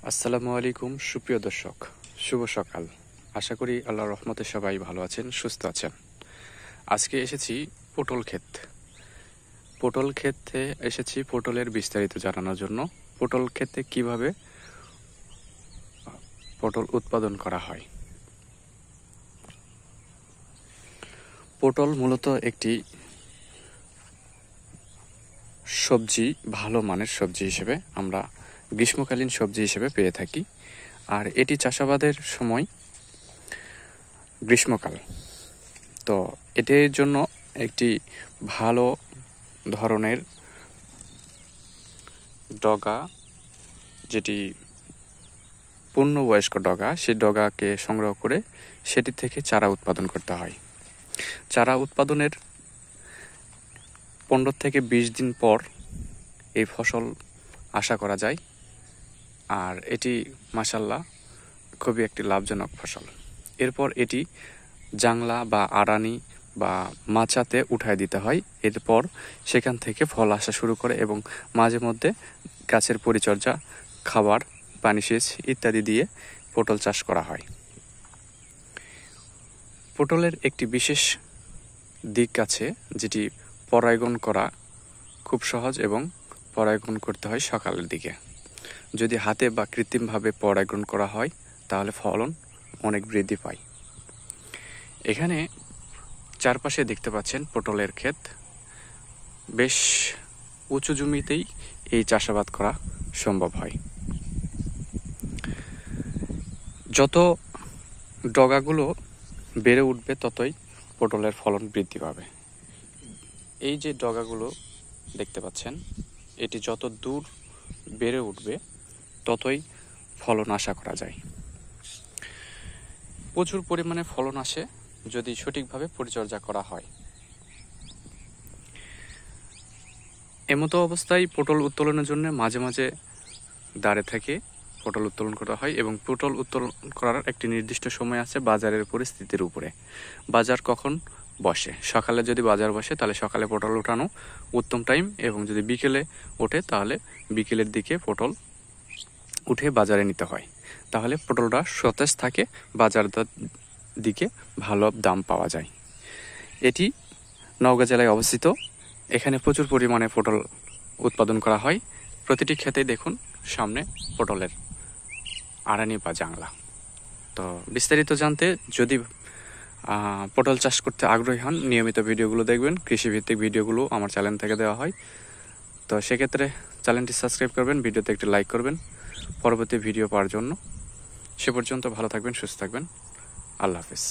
আসসালামু আলাইকুম সুপ্রিয় দর্শক, শুভ সকাল। আশা করি আল্লাহর রহমতে সবাই ভালো আছেন, সুস্থ আছেন। আজকে এসেছি পটল ক্ষেতে এসেছি পটলের বিস্তারিত জানানোর জন্য। পটল ক্ষেতে কিভাবে পটল উৎপাদন করা হয়। পটল মূলত একটি সবজি, ভালো মানের সবজি হিসেবে আমরা গ্রীষ্মকালীন সবজি হিসেবে পেয়ে থাকি। আর এটি চাষাবাদের সময় গ্রীষ্মকাল। তো এটির জন্য একটি ভালো ধরনের ডগা, যেটি পূর্ণবয়স্ক ডগা, সেই ডগাকে সংগ্রহ করে সেটি থেকে চারা উৎপাদন করতে হয়। চারা উৎপাদনের 15 থেকে 20 দিন পর এই ফসল আশা করা যায়। আর এটি মাশাআল্লাহ খুবই একটি লাভজনক ফসল। এরপর এটি জাংলা বা আড়ানি বা মাচাতে উঠায় দিতে হয়। এরপর সেখান থেকে ফল আসা শুরু করে এবং মাঝে মধ্যে গাছের পরিচর্যা, খাবার, পানি সেচ ইত্যাদি দিয়ে পটল চাষ করা হয়। পটলের একটি বিশেষ দিক আছে, যেটি পরাগায়ন করা খুব সহজ এবং পরাগায়ন করতে হয় সকালের দিকে। যদি হাতে বা কৃত্রিমভাবে পরাগায়ন করা হয় তাহলে ফলন অনেক বৃদ্ধি পায়। এখানে চারপাশে দেখতে পাচ্ছেন পটলের ক্ষেত। বেশ উঁচু জমিতেই এই চাষাবাদ করা সম্ভব হয়। যত ডগাগুলো বেড়ে উঠবে ততই পটলের ফলন বৃদ্ধি পাবে। এই যে ডগাগুলো দেখতে পাচ্ছেন, এটি যত দূর বেড়ে উঠবে ততই ফলন আশা করা যায়। প্রচুর পরিমাণে ফলন আসে যদি সঠিকভাবে পরিচর্যা করা হয়। এমতো অবস্থায় পটল উত্তোলনের জন্য মাঝে মাঝে দাঁড়ে থেকে পটল উত্তোলন করা হয় এবং পটল উত্তোলন করার একটি নির্দিষ্ট সময় আছে বাজারের পরিস্থিতির উপরে। বাজার কখন বসে, সকালে যদি বাজার বসে তাহলে সকালে পটল উঠানো উত্তম টাইম, এবং যদি বিকেলে ওঠে তাহলে বিকেলের দিকে পটল উঠে বাজারে নিতে হয়। তাহলে পটলটা সতেজ থাকে, বাজার দিকে ভালো দাম পাওয়া যায়। এটি নওগাঁ জেলায় অবস্থিত। এখানে প্রচুর পরিমাণে পটল উৎপাদন করা হয়। প্রতিটি ক্ষেতেই দেখুন সামনে পটলের আড়ানি বা জাংলা। তো বিস্তারিত জানতে যদি পটল চাষ করতে আগ্রহী হন, নিয়মিত ভিডিওগুলো দেখবেন। কৃষিভিত্তিক ভিডিওগুলো আমার চ্যানেল থেকে দেওয়া হয়। তো সেক্ষেত্রে চ্যানেলটি সাবস্ক্রাইব করবেন, ভিডিওতে একটি লাইক করবেন পরবর্তী ভিডিও পাওয়ার জন্য। সে পর্যন্ত ভালো থাকবেন, সুস্থ থাকবেন। আল্লাহ হাফেজ।